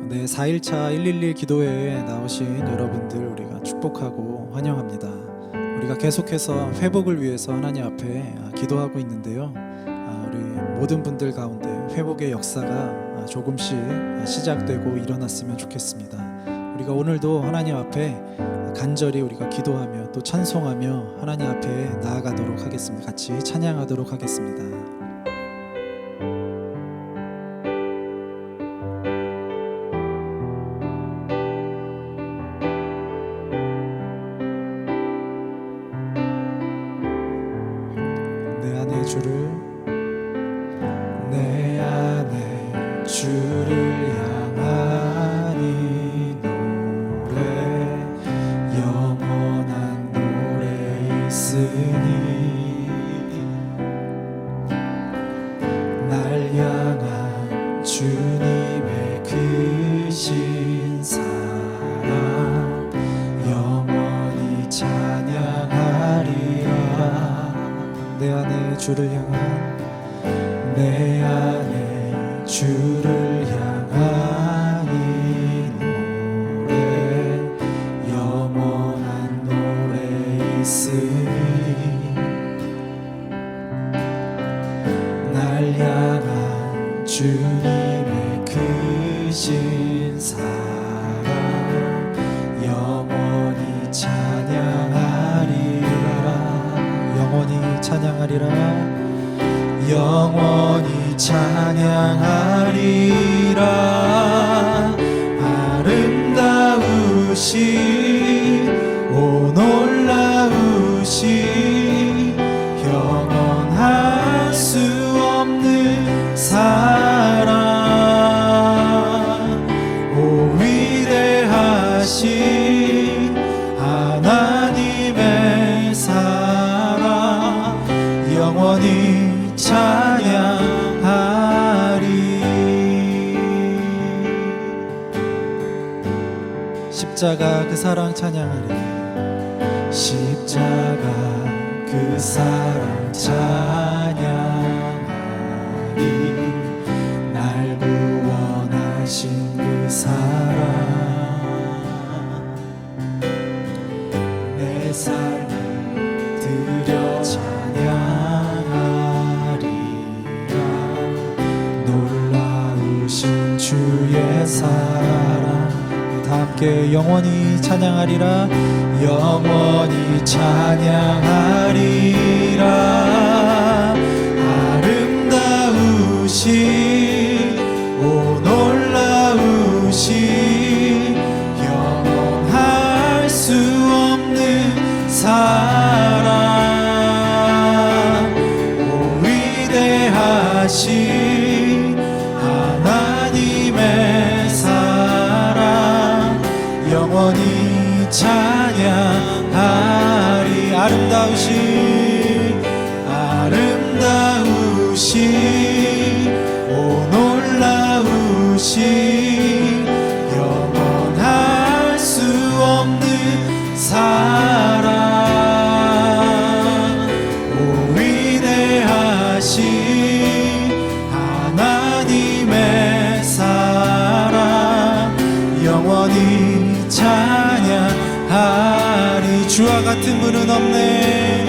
네, 4일차 111 기도회에 나오신 여러분들 우리가 축복하고 환영합니다. 우리가 계속해서 회복을 위해서 하나님 앞에 기도하고 있는데요. 우리 모든 분들 가운데 회복의 역사가 조금씩 시작되고 일어났으면 좋겠습니다. 우리가 오늘도 하나님 앞에 간절히 우리가 기도하며 또 찬송하며 하나님 앞에 나아가도록 하겠습니다. 같이 찬양하도록 하겠습니다. 내 안에 주를 향하니 노래 영원한 노래 있으니 날 향한 주님의 크신 사랑 영원히 찬양하리라. 내 안에 주를 향한 내 안에 주를 향하니 노래 영원한 노래 있으니 날 향한 주님의 크신 사랑 영원히 찬양하리라. 영원히 찬양하리라. 영원히 찬양하리라. 아름다우신 오 놀라우신 영원할 수 없는 사랑 오 위대하신 하나님의 사랑 영원히 찬양하리. 십자가 그 사랑 찬양하리. 십자가 그 사랑 찬양하리. 날 구원하신 그 사랑 내 삶을 드려 주의 사랑. 다 함께 영원히 찬양하리라. 영원히 찬양하리라. 아름다우신 오 놀라우신 영원할 수 없는 사랑 오 위대하신 하나님 찬양하리. 아름다우신 오 놀라우신 영원할 수 없는 사랑 오 위대하신 하나님의 사랑 영원히 찬양하리. 주와 같은 분은 없네.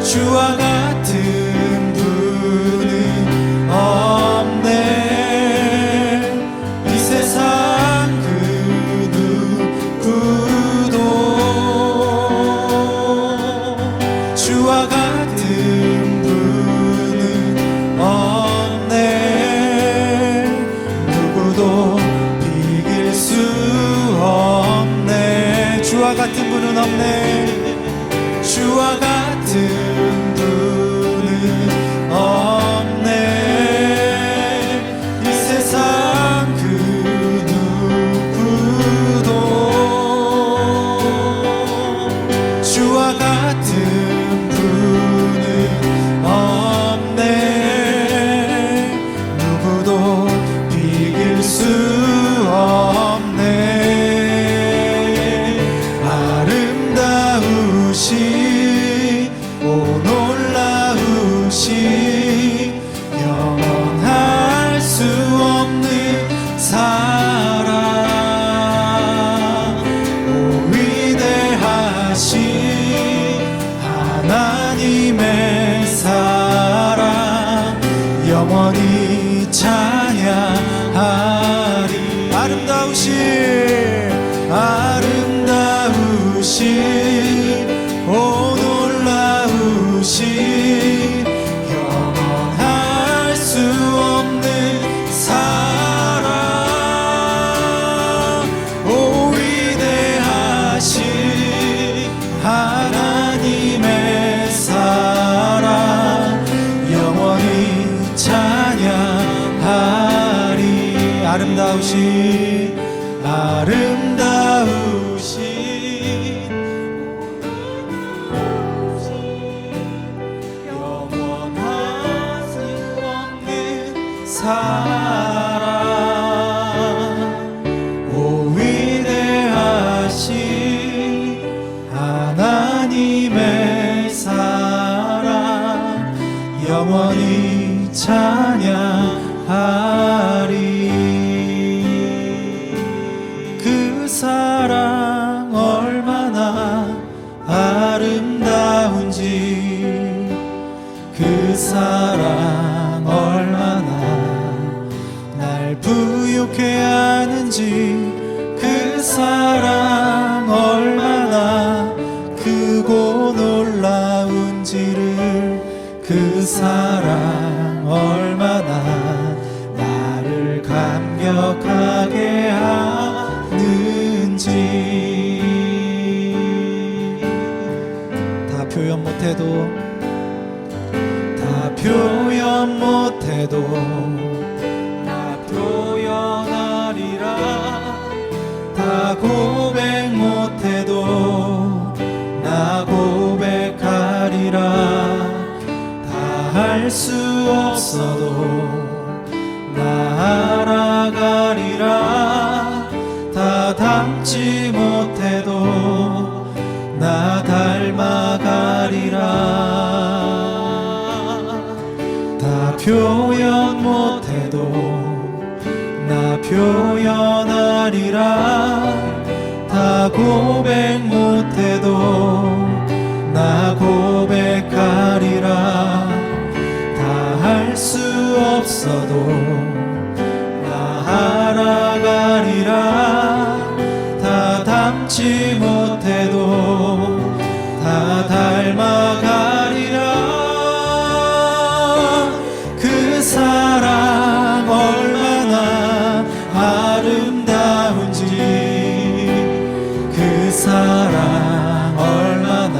주와 같은 분은 없네. 이 세상 그 누구도 주와 같은 분은 없네. 누구도 비길 수 없네. 주와 같은 분은 없네. 주와 같은 분은 없네. 이 세상 그 누구도 주와 같은 분은 없네. 누구도 비길 수 없네. 아름다우신 오 놀라우신 영원할 수 없는 사랑 오 위대하신 하나님의 사랑 영원히 찬양하리. 아름다우신 오 놀라우신 영원할 수 없는 사랑 오 위대하신 하나님의 사랑 영원히 찬양하리. 아름다우신 영원할 수 없는 사랑 오 위대하신 하나님의 사랑 영원히 찬양하리. 그 사랑 얼마나 아름다운지 그 사랑 얼마나 날 부욕해 하는지 그 사랑 얼마나 크고 놀라운지를 그 사랑 얼마나 나를 감격하게 하는지 다 표현 못해도 나 표현하리라. 다 고백 못해도 나 고백하리라. 다 할 수 없어도 나 알아가리라. 다 닮지 못해도 나 닮아가리라. 다 표현 못해도 나 표현하리라. 다 고백 못해도 나 고백하리라. 다 할 수 없어도 나 알아가리라. 다 닮지 못해도 다 닮아가리라. 그 사랑 얼마나 아름다운지 그 사랑 얼마나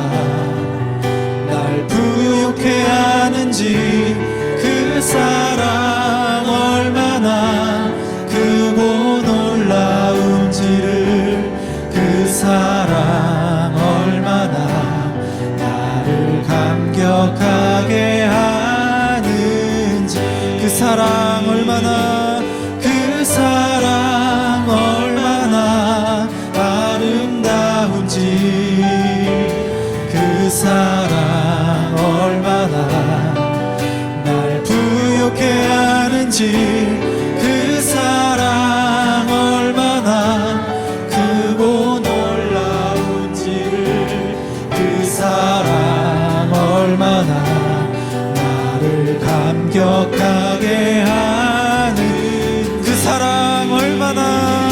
날 부욕해 하는지 그 사랑 얼마나 크고 놀라운지를 그 사랑 아름다운지 그 사랑 얼마나 크고 놀라운지를 그 사랑 얼마나 나를 감격하게 하는 그 사랑 얼마나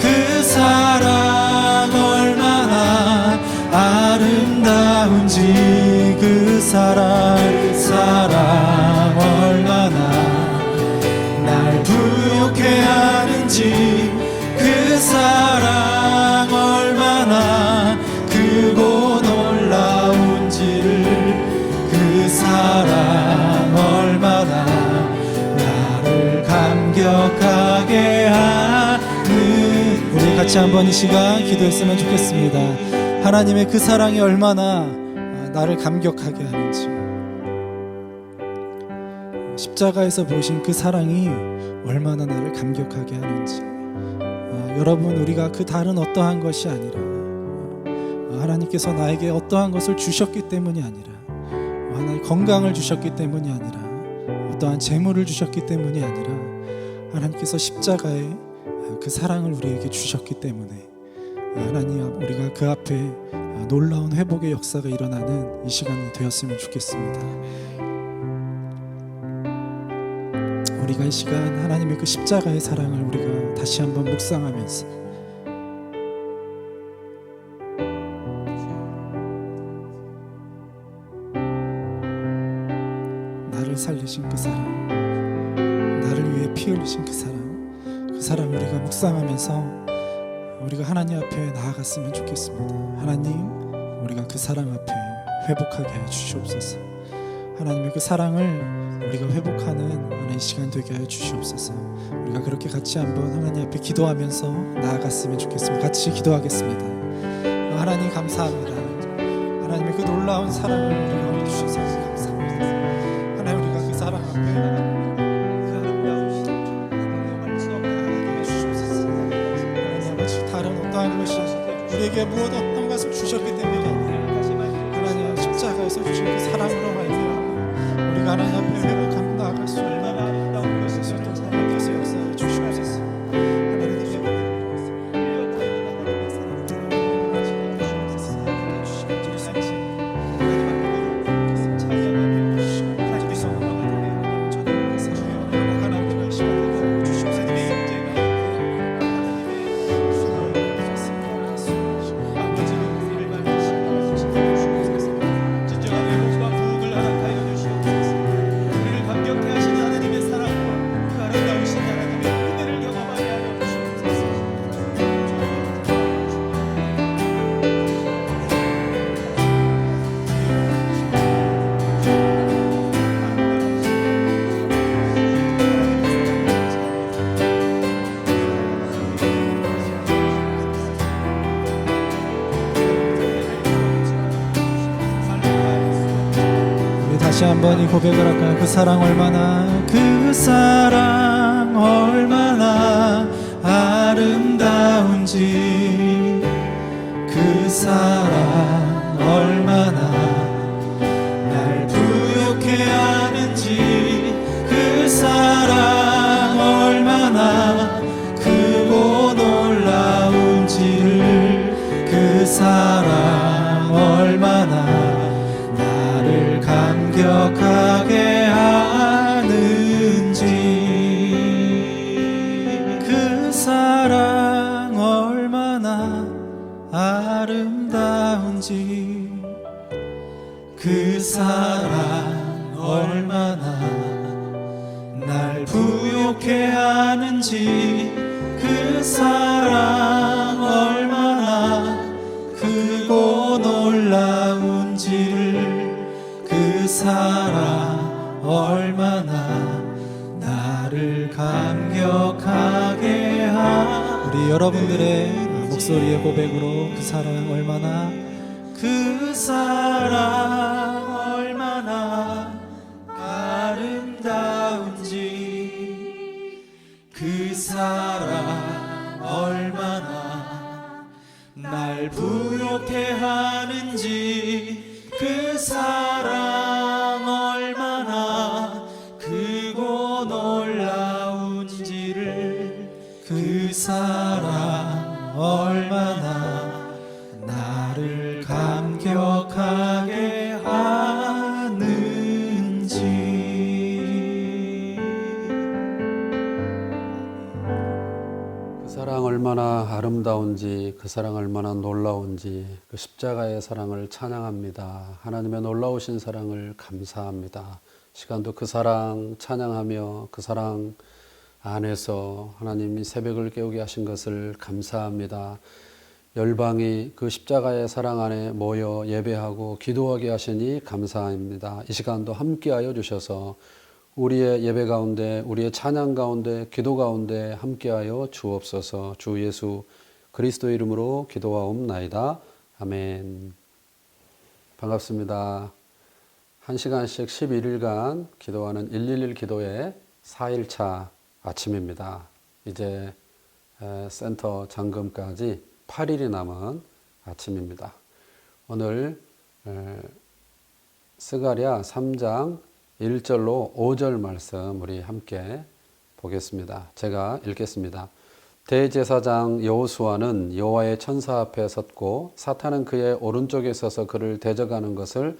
그 사랑 얼마나 아름다운지 그 사랑 얼마나 날 부욕해 하는지 그 사랑 얼마나 크고 놀라운지를 그 사랑 얼마나 나를 감격하게 하는 우리 같이 한번 이 시간 기도했으면 좋겠습니다. 하나님의 그 사랑이 얼마나 나를 감격하게 하는지, 십자가에서 보신 그 사랑이 얼마나 나를 감격하게 하는지, 여러분, 우리가 그 다른 어떠한 것이 아니라 하나님께서 나에게 어떠한 것을 주셨기 때문이 아니라, 하나님 건강을 주셨기 때문이 아니라, 어떠한 재물을 주셨기 때문이 아니라, 하나님께서 십자가에 그 사랑을 우리에게 주셨기 때문에 하나님, 우리가 그 앞에 놀라운 회복의 역사가 일어나는 이 시간이 되었으면 좋겠습니다. 우리가 이 시간 하나님의 그 십자가의 사랑을 우리가 다시 한번 묵상하면서 나를 살리신 그 사랑, 나를 위해 피 흘리신 그 사랑 우리가 묵상하면서 우리가 하나님 앞에 나아갔으면 좋겠습니다. 하나님, 우리가 그 사랑 앞에 회복하게 하여 주시옵소서. 하나님의 그 사랑을 우리가 회복하는 하나의 시간 되게 하여 주시옵소서. 우리가 그렇게 같이 한번 하나님 앞에 기도하면서 나아갔으면 좋겠습니다. 같이 기도하겠습니다. 하나님 감사합니다. 하나님의 그 놀라운 사랑을 우리가 주셔서 감사합니다. 하나님, 우리가 그 사랑 앞에 그 아름다우신 공경할 수 없는 하나님의 주시옵소서. 하나님 아버지, 다른 어떠한 것이 우리에게 무엇 어떤 것을 주셨기 때문에 하나님 십자가에서 주신 그 사랑으로 말미암아 우리가 하나님 앞에 회복하며 나아갈 수 얼마나 아름다운 것이어서 또 하나님께서 역사해 주시옵소서. 다시 한번 이 고백을 할까요? 그 사랑 얼마나, 그 사랑 얼마나 아름다운지, 그 사랑 얼마나 날 부욕해 하는지, 그 사랑 얼마나 크고 놀라운지를 그 사랑 얼마나 감격하게 하는지, 그 사랑 얼마나 아름다운지, 그 사랑 얼마나 날 부욕해 하는지, 그 사랑 얼마나 크고 놀라운지를 그 사랑 얼마나 나를 감격하게 하는지. 우리 여러분들의 목소리의 고백으로 그 사랑 얼마나, 그 사랑 얼마나 아름다운지, 그 사랑 얼마나 날 부욕해 하는지, 그 사랑 얼마나 크고 놀라 그 사랑 얼마나 나를 감격하게 하는지. 그 사랑 얼마나 아름다운지, 그 사랑 얼마나 놀라운지, 그 십자가의 사랑을 찬양합니다. 하나님의 놀라우신 사랑을 감사합니다. 시간도 그 사랑 찬양하며 그 사랑 안에서 하나님이 새벽을 깨우게 하신 것을 감사합니다. 열방이 그 십자가의 사랑 안에 모여 예배하고 기도하게 하시니 감사합니다. 이 시간도 함께하여 주셔서 우리의 예배 가운데, 우리의 찬양 가운데, 기도 가운데 함께하여 주옵소서. 주 예수 그리스도 이름으로 기도하옵나이다. 아멘. 반갑습니다. 1시간씩 11일간 기도하는 111 기도의 4일차 아침입니다. 이제 센터 잠금까지 8일이 남은 아침입니다. 오늘 스가랴 3장 1절로 5절 말씀 우리 함께 보겠습니다. 제가 읽겠습니다. 대제사장 여호수아는 여호와의 천사 앞에 섰고 사탄은 그의 오른쪽에 서서 그를 대적하는 것을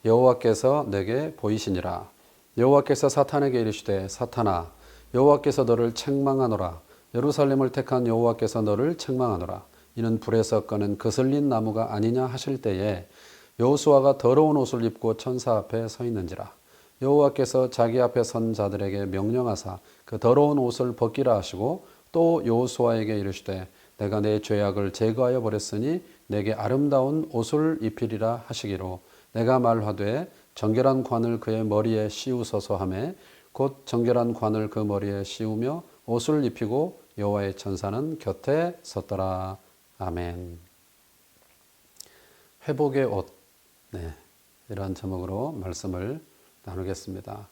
여호와께서 내게 보이시니라. 여호와께서 사탄에게 이르시되 사탄아 여호와께서 너를 책망하노라. 예루살렘을 택한 여호와께서 너를 책망하노라. 이는 불에서 꺼낸 그슬린 나무가 아니냐 하실 때에 여호수아가 더러운 옷을 입고 천사 앞에 서 있는지라. 여호와께서 자기 앞에 선 자들에게 명령하사 그 더러운 옷을 벗기라 하시고 또 여호수아에게 이르시되 내가 내 죄악을 제거하여 버렸으니 내게 아름다운 옷을 입히리라 하시기로 내가 말하되 정결한 관을 그의 머리에 씌우소서 하매 곧 정결한 관을 그 머리에 씌우며 옷을 입히고 여호와의 천사는 곁에 섰더라. 아멘. 회복의 옷, 이런 제목으로 말씀을 나누겠습니다.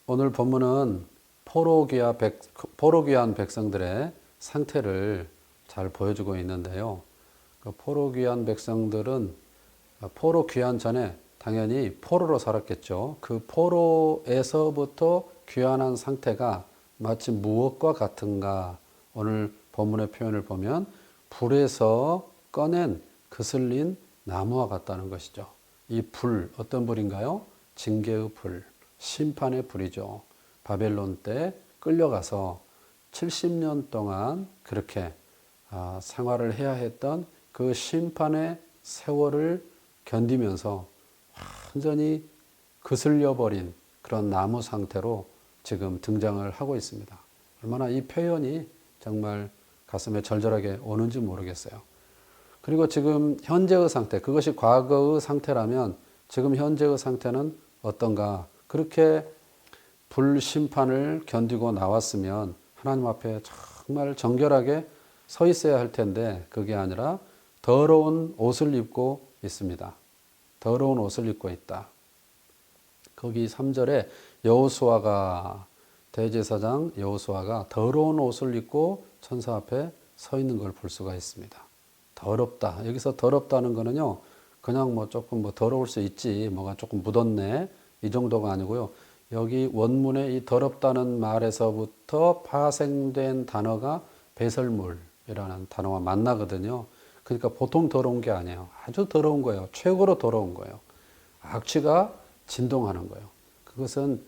오늘 본문은 포로귀한 백성들의 상태를 잘 보여주고 있는데요. 그 포로귀한 백성들은 포로 귀환 전에 당연히 포로로 살았겠죠. 그 포로에서부터 귀환한 상태가 마치 무엇과 같은가? 오늘 본문의 표현을 보면 불에서 꺼낸 그슬린 나무와 같다는 것이죠. 이 불, 어떤 불인가요? 징계의 불, 심판의 불이죠. 바벨론 때 끌려가서 70년 동안 그렇게 생활을 해야 했던 그 심판의 세월을 견디면서 완전히 그슬려버린 그런 나무 상태로 지금 등장을 하고 있습니다. 얼마나 이 표현이 정말 가슴에 절절하게 오는지 모르겠어요. 그리고 지금 현재의 상태, 그것이 과거의 상태라면 지금 현재의 상태는 어떤가? 그렇게 불심판을 견디고 나왔으면 하나님 앞에 정말 정결하게 서 있어야 할 텐데 그게 아니라 더러운 옷을 입고 있습니다. 더러운 옷을 입고 있다. 거기 3절에 여호수아가 대제사장 여호수아가 더러운 옷을 입고 천사 앞에 서 있는 걸 볼 수가 있습니다. 더럽다. 여기서 더럽다는 거는요. 그냥 조금 더러울 수 있지. 뭐가 조금 묻었네. 이 정도가 아니고요. 여기 원문에 이 더럽다는 말에서부터 파생된 단어가 배설물이라는 단어와 만나거든요. 그러니까 보통 더러운 게 아니에요. 아주 더러운 거예요. 최고로 더러운 거예요. 악취가 진동하는 거예요. 그것은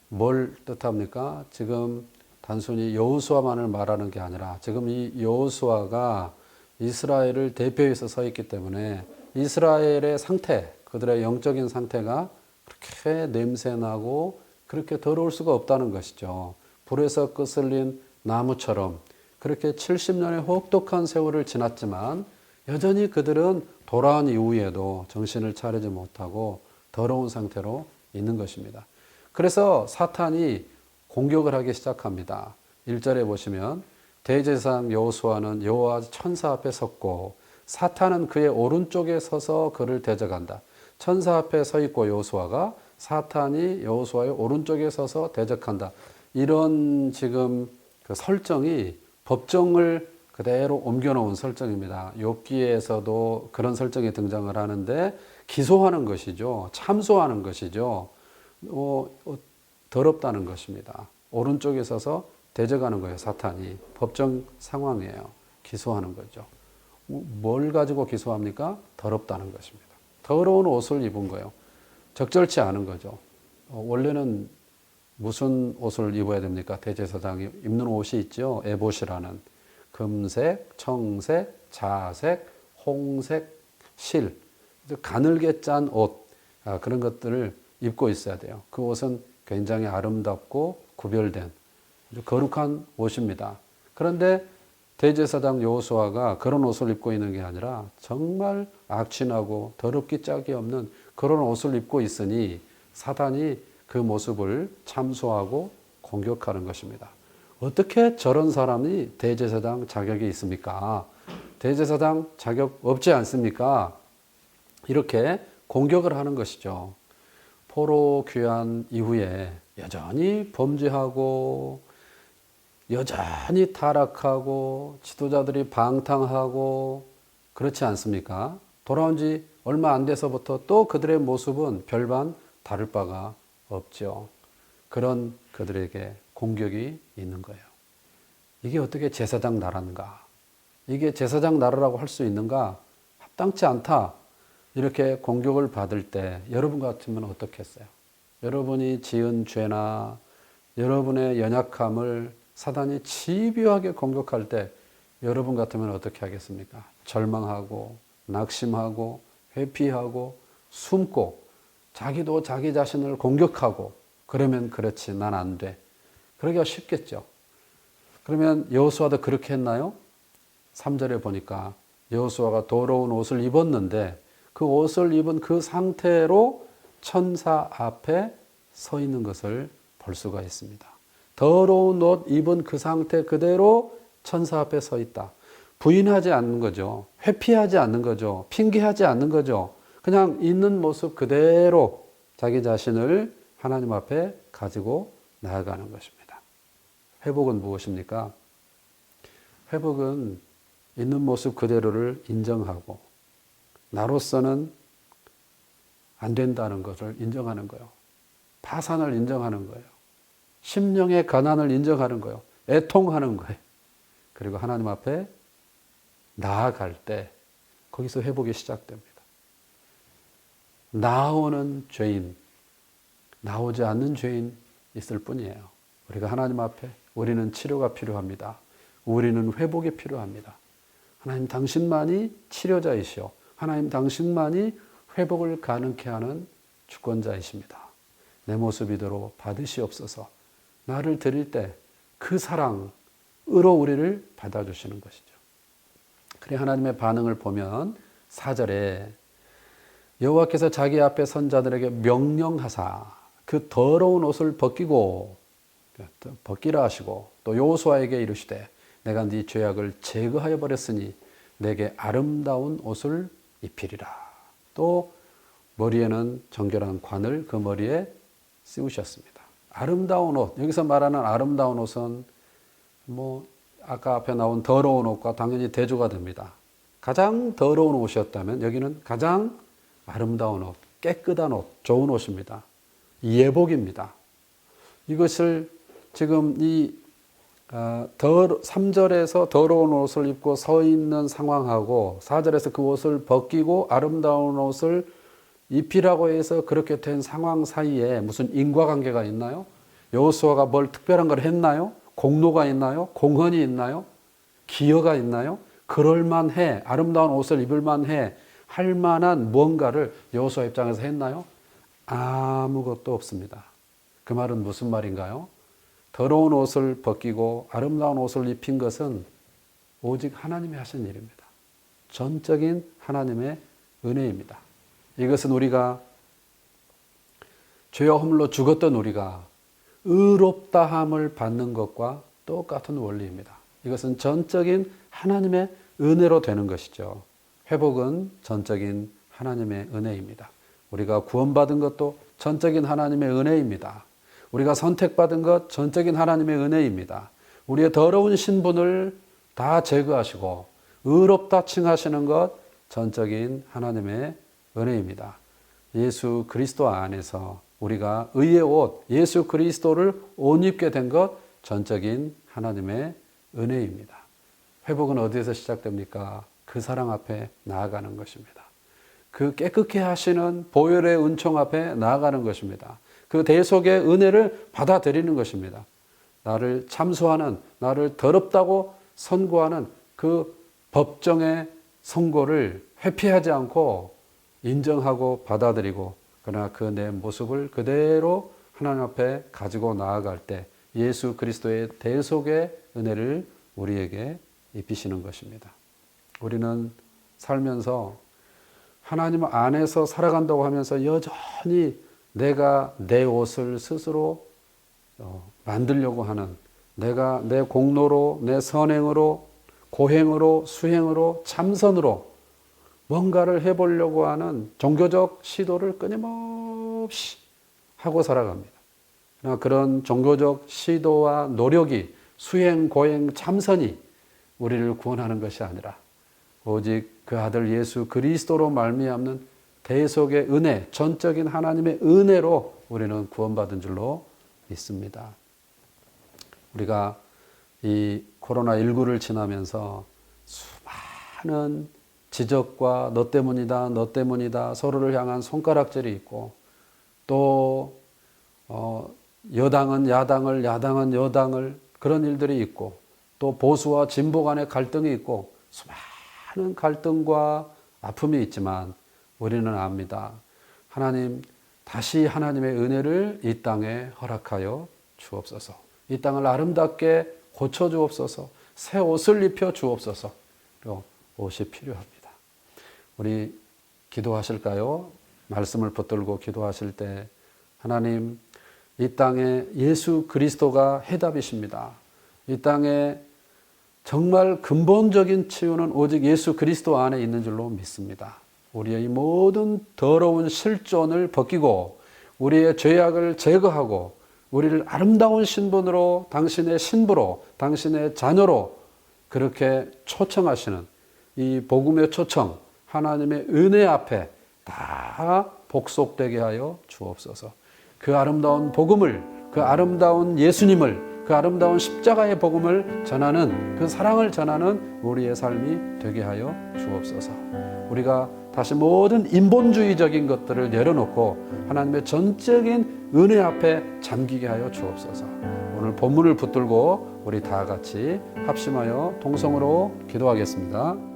뭘 뜻합니까? 지금 단순히 여호수아만을 말하는 게 아니라 지금 이 여호수아가 이스라엘을 대표해서 서 있기 때문에 이스라엘의 상태, 그들의 영적인 상태가 그렇게 냄새나고 그렇게 더러울 수가 없다는 것이죠. 불에서 끄슬린 나무처럼 그렇게 70년의 혹독한 세월을 지났지만 여전히 그들은 돌아온 이후에도 정신을 차리지 못하고 더러운 상태로 있는 것입니다. 그래서 사탄이 공격을 하기 시작합니다. 1절에 보시면 대제사장 여호수아는 여호와 천사 앞에 섰고 사탄은 그의 오른쪽에 서서 그를 대적한다. 천사 앞에 서 있고 여호수아가 사탄이 여호수아의 오른쪽에 서서 대적한다. 이런 지금 그 설정이 법정을 그대로 옮겨놓은 설정입니다. 욥기에서도 그런 설정이 등장을 하는데 기소하는 것이죠. 참소하는 것이죠. 더럽다는 것입니다. 오른쪽에 서서 대적하는 거예요. 사탄이. 법정 상황이에요. 기소하는 거죠. 뭘 가지고 기소합니까? 더럽다는 것입니다. 더러운 옷을 입은 거예요. 적절치 않은 거죠. 원래는 무슨 옷을 입어야 됩니까? 대제사장이 입는 옷이 있죠. 에봇이라는 금색, 청색, 자색, 홍색, 실, 가늘게 짠 옷, 그런 것들을 입고 있어야 돼요. 그 옷은 굉장히 아름답고 구별된 거룩한 옷입니다. 그런데 대제사장 여호수아가 그런 옷을 입고 있는 게 아니라 정말 악취나고 더럽기 짝이 없는 그런 옷을 입고 있으니 사단이 그 모습을 참소하고 공격하는 것입니다. 어떻게 저런 사람이 대제사장 자격이 있습니까? 대제사장 자격 없지 않습니까? 이렇게 공격을 하는 것이죠. 포로 귀환 이후에 여전히 범죄하고 여전히 타락하고 지도자들이 방탕하고 그렇지 않습니까? 돌아온 지 얼마 안 돼서부터 또 그들의 모습은 별반 다를 바가 없죠. 그런 그들에게 공격이 있는 거예요. 이게 어떻게 제사장 나라인가? 이게 제사장 나라라고 할 수 있는가? 합당치 않다. 이렇게 공격을 받을 때 여러분 같으면 어떻겠어요? 여러분이 지은 죄나 여러분의 연약함을 사단이 집요하게 공격할 때 여러분 같으면 어떻게 하겠습니까? 절망하고 낙심하고 회피하고 숨고 자기도 자기 자신을 공격하고 그러면 그렇지 난 안 돼. 그러기가 쉽겠죠. 그러면 여호수아도 그렇게 했나요? 3절에 보니까 여호수아가 더러운 옷을 입었는데 그 옷을 입은 그 상태로 천사 앞에 서 있는 것을 볼 수가 있습니다. 더러운 옷 입은 그 상태 그대로 천사 앞에 서 있다. 부인하지 않는 거죠. 회피하지 않는 거죠. 핑계하지 않는 거죠. 그냥 있는 모습 그대로 자기 자신을 하나님 앞에 가지고 나아가는 것입니다. 회복은 무엇입니까? 회복은 있는 모습 그대로를 인정하고 나로서는 안 된다는 것을 인정하는 거예요. 파산을 인정하는 거예요. 심령의 가난을 인정하는 거예요. 애통하는 거예요. 그리고 하나님 앞에 나아갈 때 거기서 회복이 시작됩니다. 나오는 죄인, 나오지 않는 죄인 있을 뿐이에요. 우리가 하나님 앞에 우리는 치료가 필요합니다. 우리는 회복이 필요합니다. 하나님 당신만이 치료자이시오. 하나님 당신만이 회복을 가능케 하는 주권자이십니다. 내 모습 이대로 받으시옵소서. 나를 드릴 때 그 사랑으로 우리를 받아주시는 것이죠. 그래 하나님의 반응을 보면 4절에 여호와께서 자기 앞에 선자들에게 명령하사 그 더러운 옷을 벗기라 하시고 또 여호수아에게 이르시되 내가 네 죄악을 제거하여 버렸으니 내게 아름다운 옷을 입히리라. 또 머리에는 정결한 관을 그 머리에 씌우셨습니다. 아름다운 옷, 여기서 말하는 아름다운 옷은 아까 앞에 나온 더러운 옷과 당연히 대조가 됩니다. 가장 더러운 옷이었다면 여기는 가장 아름다운 옷, 깨끗한 옷, 좋은 옷입니다. 예복입니다. 이것을 지금 3절에서 더러운 옷을 입고 서 있는 상황하고 4절에서 그 옷을 벗기고 아름다운 옷을 입히라고 해서 그렇게 된 상황 사이에 무슨 인과관계가 있나요? 여호수아가 뭘 특별한 걸 했나요? 공로가 있나요? 공헌이 있나요? 기여가 있나요? 그럴만해, 아름다운 옷을 입을만해 할 만한 무언가를 여호수아 입장에서 했나요? 아무것도 없습니다. 그 말은 무슨 말인가요? 더러운 옷을 벗기고 아름다운 옷을 입힌 것은 오직 하나님이 하신 일입니다. 전적인 하나님의 은혜입니다. 이것은 우리가 죄와 허물로 죽었던 우리가 의롭다함을 받는 것과 똑같은 원리입니다. 이것은 전적인 하나님의 은혜로 되는 것이죠. 회복은 전적인 하나님의 은혜입니다. 우리가 구원받은 것도 전적인 하나님의 은혜입니다. 우리가 선택받은 것 전적인 하나님의 은혜입니다. 우리의 더러운 신분을 다 제거하시고 의롭다 칭하시는 것 전적인 하나님의 은혜입니다. 예수 그리스도 안에서 우리가 의의 옷, 예수 그리스도를 옷 입게 된 것 전적인 하나님의 은혜입니다. 회복은 어디에서 시작됩니까? 그 사랑 앞에 나아가는 것입니다. 그 깨끗게 하시는 보혈의 은총 앞에 나아가는 것입니다. 그 대속의 은혜를 받아들이는 것입니다. 나를 참소하는, 나를 더럽다고 선고하는 그 법정의 선고를 회피하지 않고 인정하고 받아들이고, 그러나 그 내 모습을 그대로 하나님 앞에 가지고 나아갈 때 예수 그리스도의 대속의 은혜를 우리에게 입히시는 것입니다. 우리는 살면서 하나님 안에서 살아간다고 하면서 여전히 내가 내 옷을 스스로 만들려고 하는, 내가 내 공로로, 내 선행으로, 고행으로, 수행으로, 참선으로 뭔가를 해보려고 하는 종교적 시도를 끊임없이 하고 살아갑니다. 그러나 그런 종교적 시도와 노력이, 수행, 고행, 참선이 우리를 구원하는 것이 아니라 오직 그 아들 예수 그리스도로 말미암는 대속의 은혜, 전적인 하나님의 은혜로 우리는 구원받은 줄로 믿습니다. 우리가 이 코로나19를 지나면서 수많은 지적과 너 때문이다, 너 때문이다 서로를 향한 손가락질이 있고, 또 여당은 야당을, 야당은 여당을, 그런 일들이 있고, 또 보수와 진보 간의 갈등이 있고, 수많은 갈등과 아픔이 있지만 우리는 압니다. 하나님, 다시 하나님의 은혜를 이 땅에 허락하여 주옵소서. 이 땅을 아름답게 고쳐 주옵소서. 새 옷을 입혀 주옵소서. 옷이 필요합니다. 우리 기도하실까요? 말씀을 붙들고 기도하실 때 하나님, 이 땅에 예수 그리스도가 해답이십니다. 이 땅에 정말 근본적인 치유는 오직 예수 그리스도 안에 있는 줄로 믿습니다. 우리의 모든 더러운 실존을 벗기고 우리의 죄악을 제거하고 우리를 아름다운 신분으로, 당신의 신부로, 당신의 자녀로 그렇게 초청하시는 이 복음의 초청, 하나님의 은혜 앞에 다 복속되게 하여 주옵소서. 그 아름다운 복음을, 그 아름다운 예수님을, 그 아름다운 십자가의 복음을 전하는, 그 사랑을 전하는 우리의 삶이 되게 하여 주옵소서. 우리가 다시 모든 인본주의적인 것들을 내려놓고 하나님의 전적인 은혜 앞에 잠기게 하여 주옵소서. 오늘 본문을 붙들고 우리 다 같이 합심하여 통성으로 기도하겠습니다.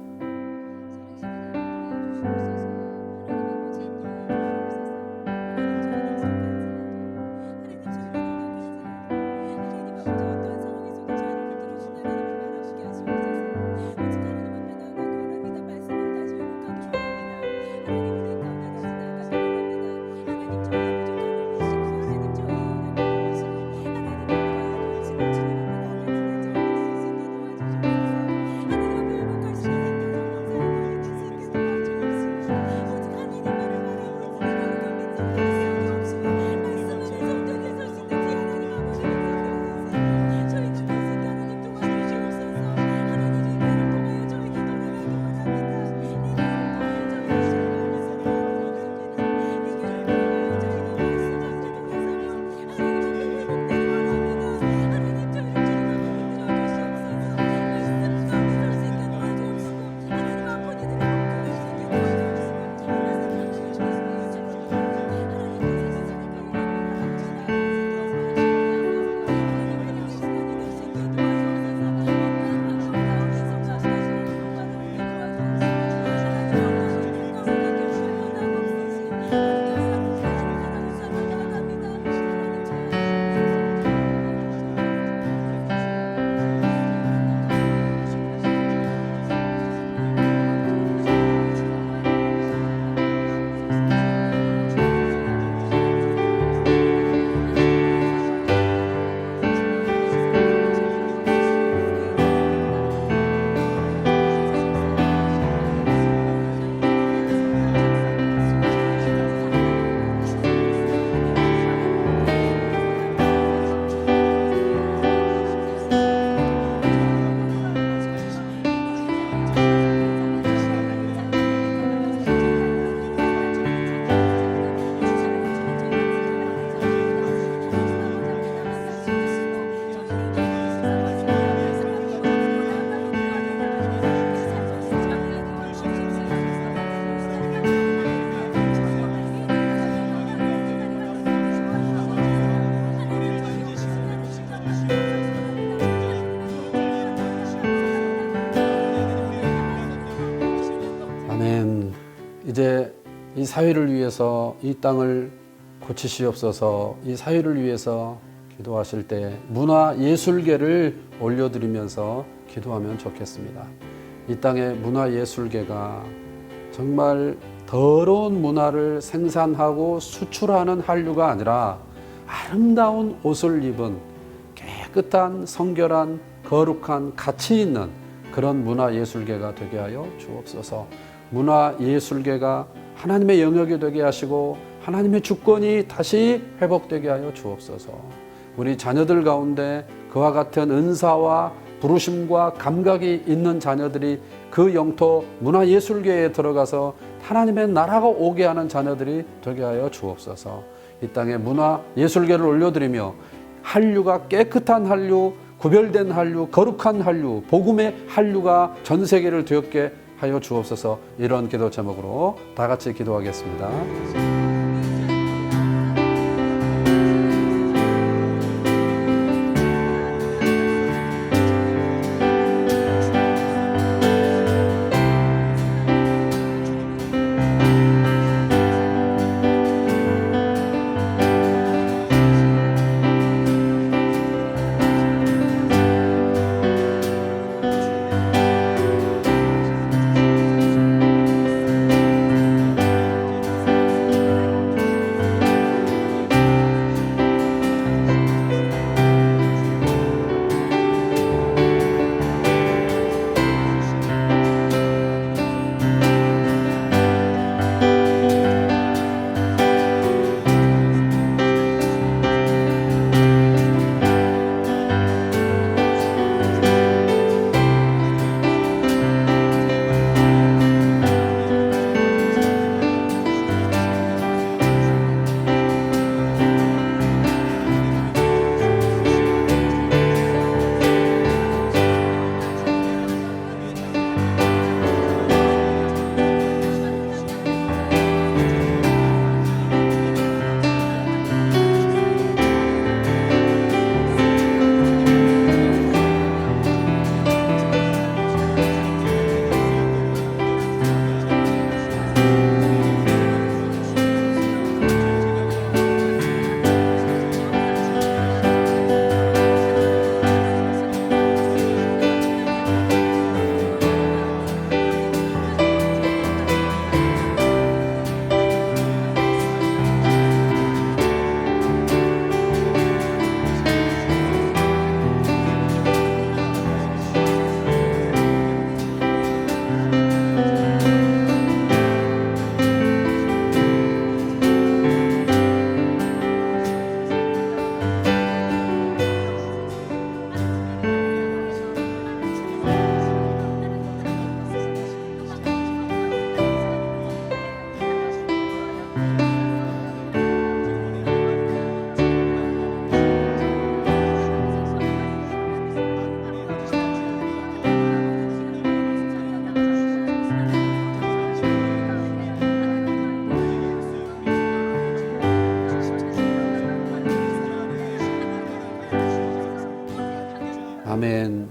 이 사회를 위해서 이 땅을 고치시옵소서. 이 사회를 위해서 기도하실 때 문화예술계를 올려드리면서 기도하면 좋겠습니다. 이 땅의 문화예술계가 정말 더러운 문화를 생산하고 수출하는 한류가 아니라 아름다운 옷을 입은 깨끗한 성결한 거룩한 가치 있는 그런 문화예술계가 되게 하여 주옵소서. 문화예술계가 하나님의 영역이 되게 하시고 하나님의 주권이 다시 회복되게 하여 주옵소서. 우리 자녀들 가운데 그와 같은 은사와 부르심과 감각이 있는 자녀들이 그 영토 문화예술계에 들어가서 하나님의 나라가 오게 하는 자녀들이 되게 하여 주옵소서. 이 땅에 문화예술계를 올려드리며 한류가 깨끗한 한류, 구별된 한류, 거룩한 한류, 복음의 한류가 전 세계를 뒤엎게 하여 주옵소서. 이런 기도 제목으로 다 같이 기도하겠습니다. 아멘.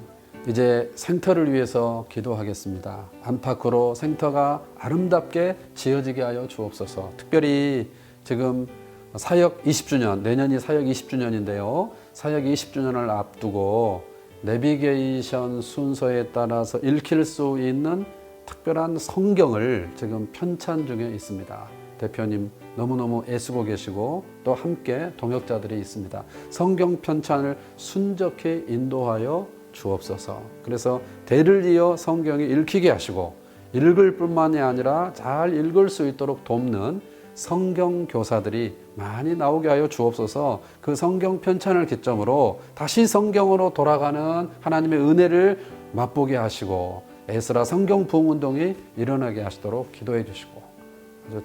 이제 생터를 위해서 기도하겠습니다. 안팎으로 생터가 아름답게 지어지게 하여 주옵소서. 특별히 지금 사역 20주년, 내년이 사역 20주년인데요. 사역 20주년을 앞두고 내비게이션 순서에 따라서 읽힐 수 있는 특별한 성경을 지금 편찬 중에 있습니다. 대표님 너무너무 애쓰고 계시고 또 함께 동역자들이 있습니다. 성경 편찬을 순적히 인도하여 주옵소서. 그래서 대를 이어 성경이 읽히게 하시고 읽을 뿐만이 아니라 잘 읽을 수 있도록 돕는 성경 교사들이 많이 나오게 하여 주옵소서. 그 성경 편찬을 기점으로 다시 성경으로 돌아가는 하나님의 은혜를 맛보게 하시고 에스라 성경 부흥 운동이 일어나게 하시도록 기도해 주시고,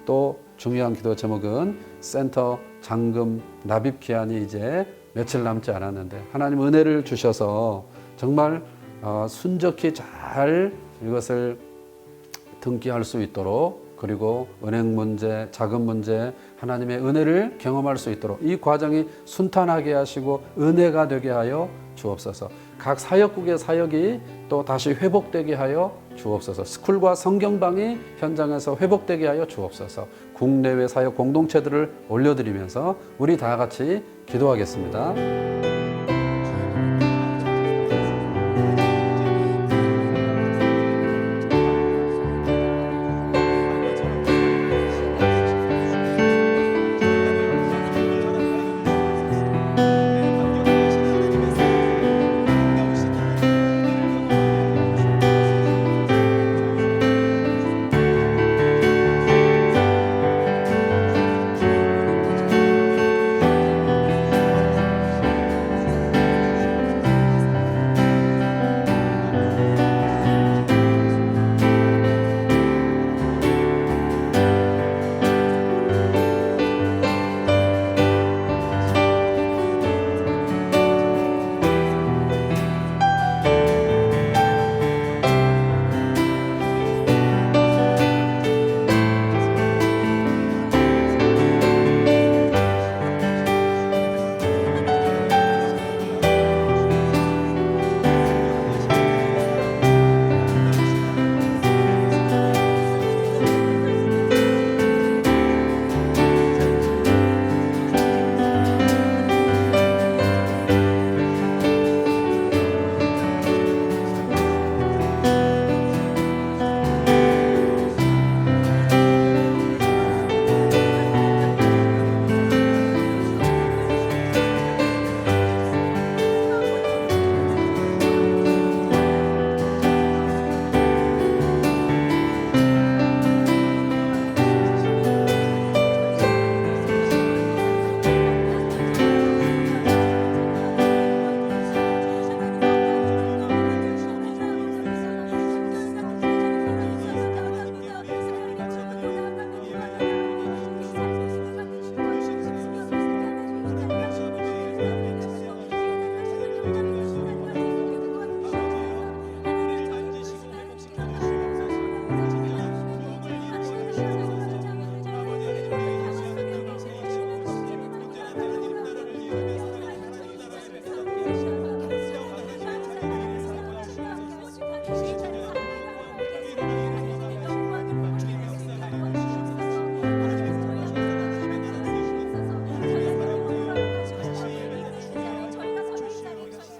또 중요한 기도 제목은 센터 잔금 납입 기한이 이제 며칠 남지 않았는데 하나님 은혜를 주셔서 정말 순적히 잘 이것을 등기할 수 있도록, 그리고 은행 문제, 자금 문제, 하나님의 은혜를 경험할 수 있도록 이 과정이 순탄하게 하시고 은혜가 되게 하여 주옵소서. 각 사역국의 사역이 또 다시 회복되게 하여 주옵소서. 스쿨과 성경방이 현장에서 회복되게 하여 주옵소서. 국내외 사역 공동체들을 올려드리면서 우리 다 같이 기도하겠습니다.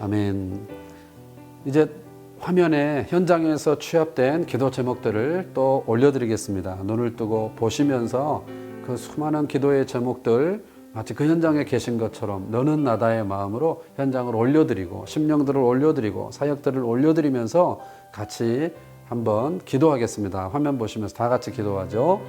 아멘. 이제 화면에 현장에서 취합된 기도 제목들을 또 올려드리겠습니다. 눈을 뜨고 보시면서 그 수많은 기도의 제목들 마치 그 현장에 계신 것처럼 너는 나다의 마음으로 현장을 올려드리고 심령들을 올려드리고 사역들을 올려드리면서 같이 한번 기도하겠습니다. 화면 보시면서 다 같이 기도하죠.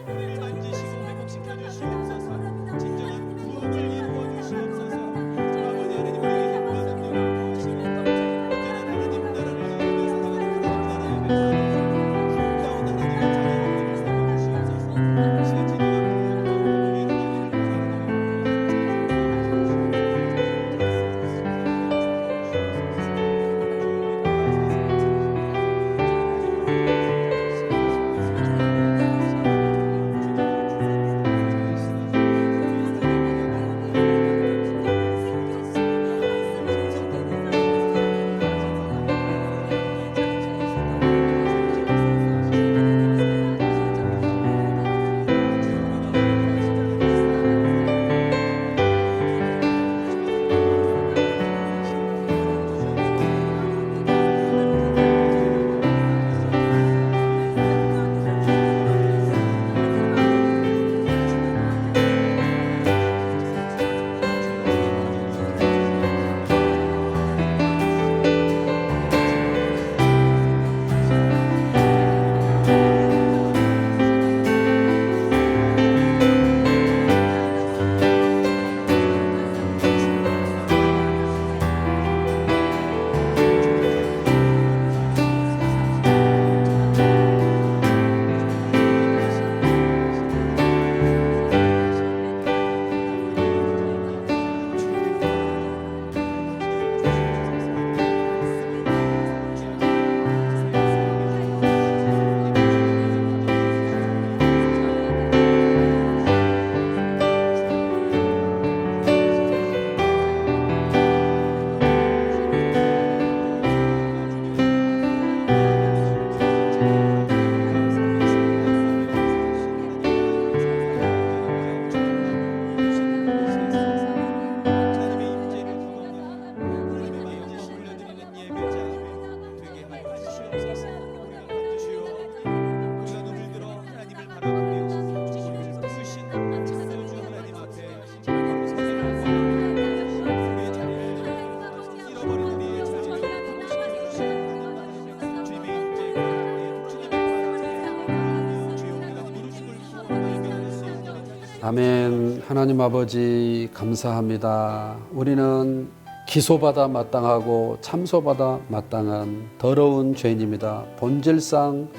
아멘. 하나님 아버지 감사합니다. 우리는 기소받아 마땅하고 참소받아 마땅한 더러운 죄인입니다. 본질상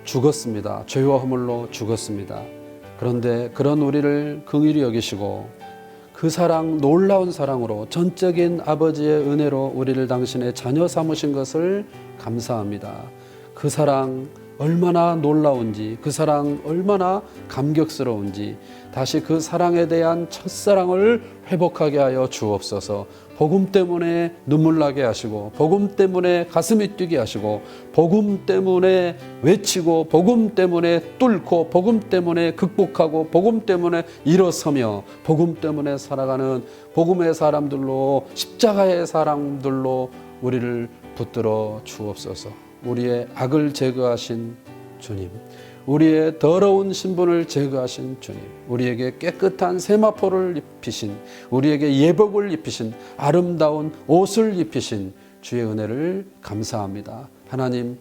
죽었습니다. 죄와 허물로 죽었습니다. 그런데 그런 우리를 긍휼히 여기시고 그 사랑, 놀라운 사랑으로 전적인 아버지의 은혜로 우리를 당신의 자녀 삼으신 것을 감사합니다. 그 사랑 얼마나 놀라운지, 그 사랑 얼마나 감격스러운지 다시 그 사랑에 대한 첫사랑을 회복하게 하여 주옵소서. 복음 때문에 눈물 나게 하시고, 복음 때문에 가슴이 뛰게 하시고, 복음 때문에 외치고, 복음 때문에 뚫고, 복음 때문에 극복하고, 복음 때문에 일어서며, 복음 때문에 살아가는 복음의 사람들로, 십자가의 사람들로 우리를 붙들어 주옵소서. 우리의 악을 제거하신 주님, 우리의 더러운 신분을 제거하신 주님, 우리에게 깨끗한 세마포를 입히신, 우리에게 예복을 입히신, 아름다운 옷을 입히신 주의 은혜를 감사합니다. 하나님,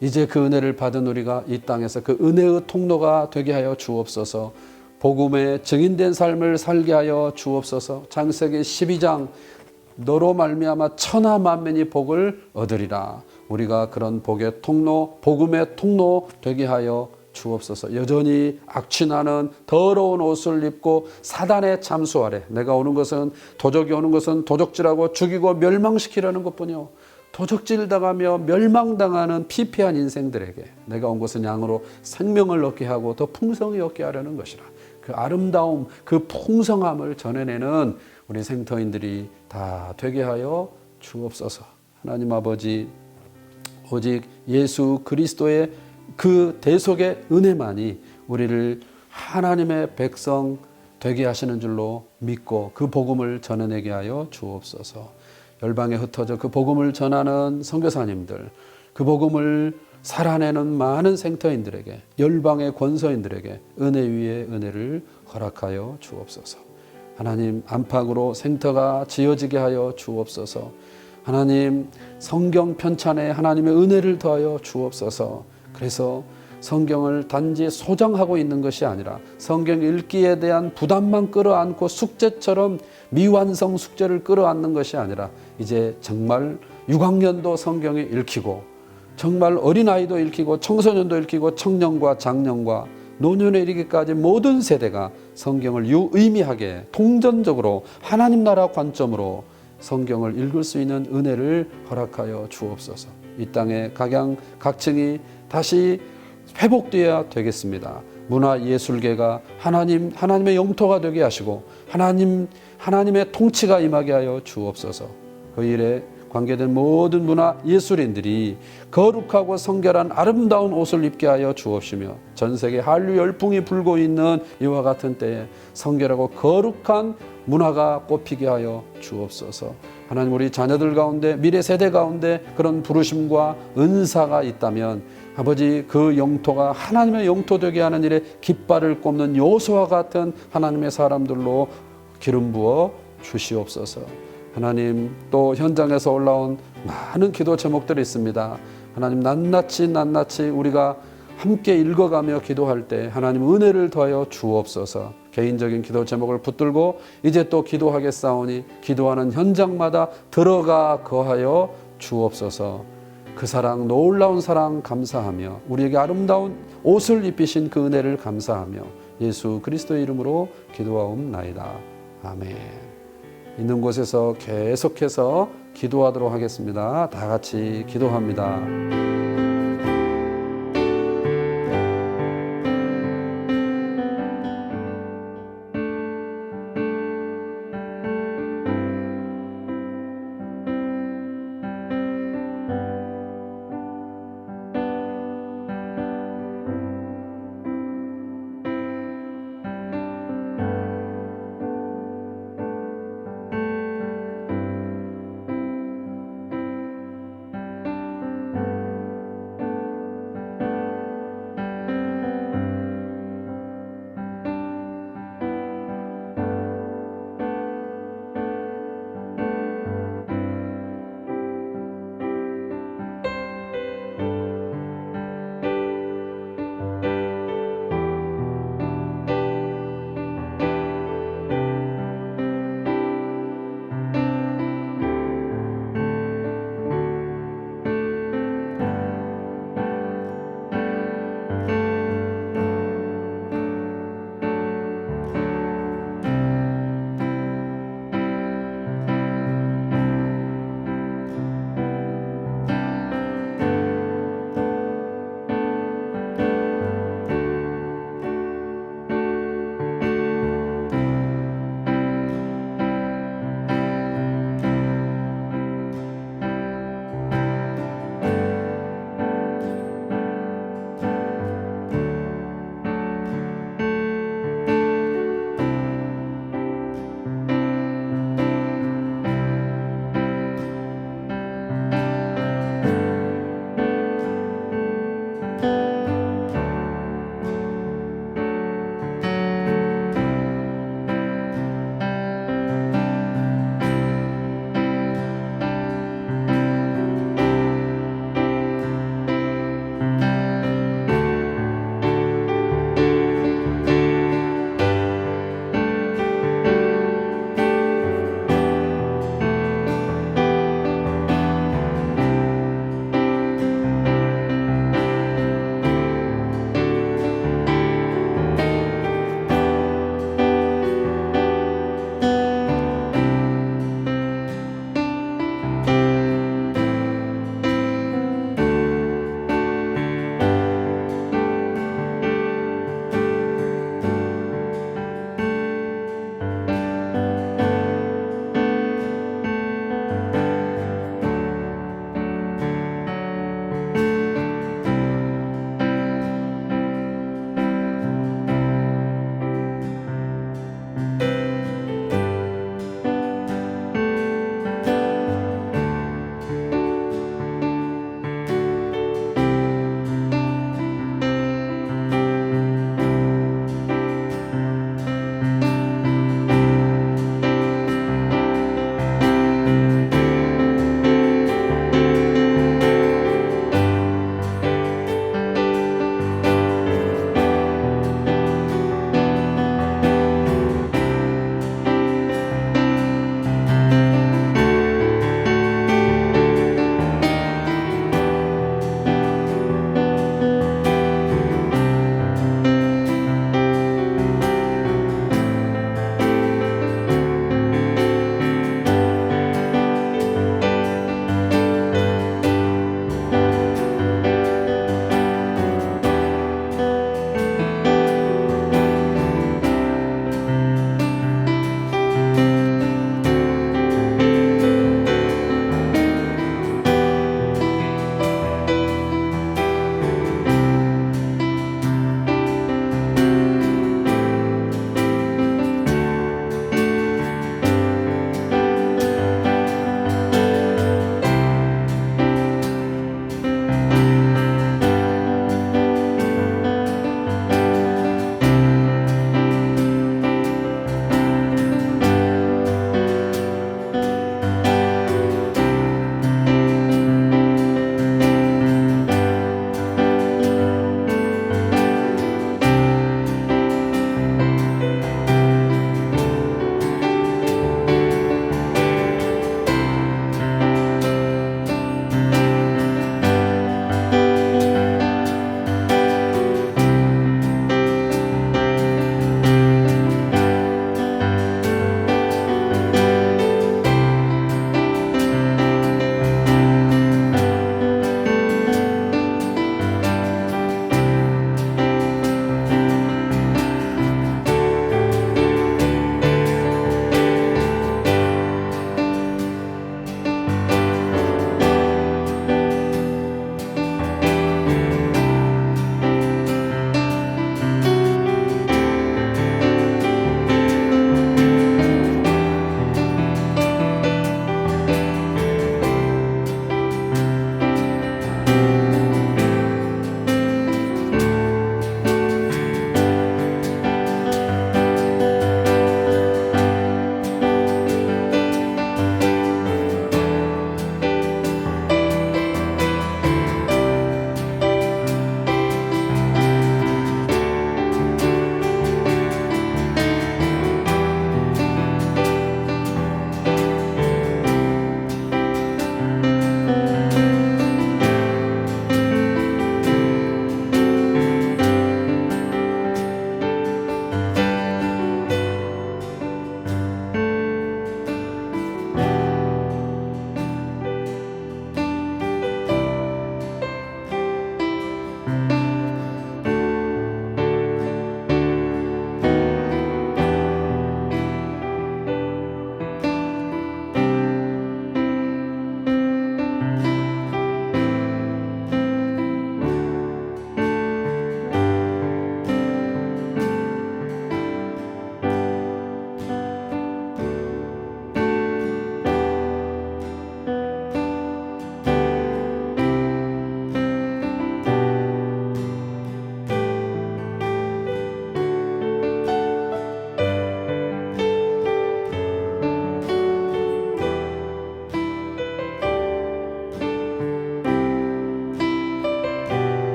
이제 그 은혜를 받은 우리가 이 땅에서 그 은혜의 통로가 되게 하여 주옵소서. 복음의 증인된 삶을 살게 하여 주옵소서. 창세기 12장 너로 말미암아 천하 만민이 복을 얻으리라. 우리가 그런 복의 통로, 복음의 통로 되게 하여 주옵소서. 여전히 악취나는 더러운 옷을 입고 사단의 잠수 아래, 내가 오는 것은, 도적이 오는 것은 도적질하고 죽이고 멸망시키려는 것뿐이요, 도적질 당하며 멸망당하는 피폐한 인생들에게 내가 온 것은 양으로 생명을 얻게 하고 더 풍성히 얻게 하려는 것이라. 그 아름다움, 그 풍성함을 전해내는 우리 생터인들이 다 되게 하여 주옵소서. 하나님 아버지, 오직 예수 그리스도의 그 대속의 은혜만이 우리를 하나님의 백성 되게 하시는 줄로 믿고 그 복음을 전해내게 하여 주옵소서. 열방에 흩어져 그 복음을 전하는 선교사님들, 그 복음을 살아내는 많은 생터인들에게, 열방의 권서인들에게 은혜 위에 은혜를 허락하여 주옵소서. 하나님, 안팎으로 생터가 지어지게 하여 주옵소서. 하나님, 성경 편찬에 하나님의 은혜를 더하여 주옵소서. 그래서 성경을 단지 소장하고 있는 것이 아니라 성경 읽기에 대한 부담만 끌어안고 숙제처럼 미완성 숙제를 끌어안는 것이 아니라 이제 정말 6학년도 성경이 읽히고, 정말 어린아이도 읽히고, 청소년도 읽히고, 청년과 장년과 노년에 이르기까지 모든 세대가 성경을 유의미하게 통전적으로 하나님 나라 관점으로 성경을 읽을 수 있는 은혜를 허락하여 주옵소서. 이 땅의 각양각층이 다시 회복되어야 되겠습니다. 문화예술계가 하나님의 영토가 되게 하시고 하나님의 통치가 임하게 하여 주옵소서. 그 일에 관계된 모든 문화예술인들이 거룩하고 성결한 아름다운 옷을 입게 하여 주옵시며, 전세계 한류 열풍이 불고 있는 이와 같은 때에 성결하고 거룩한 문화가 꽃피게 하여 주옵소서. 하나님, 우리 자녀들 가운데, 미래 세대 가운데 그런 부르심과 은사가 있다면 아버지, 그 영토가 하나님의 영토 되게 하는 일에 깃발을 꼽는 요소와 같은 하나님의 사람들로 기름 부어 주시옵소서. 하나님, 또 현장에서 올라온 많은 기도 제목들이 있습니다. 하나님, 낱낱이 우리가 함께 읽어가며 기도할 때 하나님 은혜를 더하여 주옵소서. 개인적인 기도 제목을 붙들고 이제 또 기도하겠사오니 기도하는 현장마다 들어가 거하여 주옵소서. 그 사랑, 놀라운 사랑 감사하며 우리에게 아름다운 옷을 입히신 그 은혜를 감사하며 예수 그리스도의 이름으로 기도하옵나이다. 아멘. 있는 곳에서 계속해서 기도하도록 하겠습니다. 다 같이 기도합니다.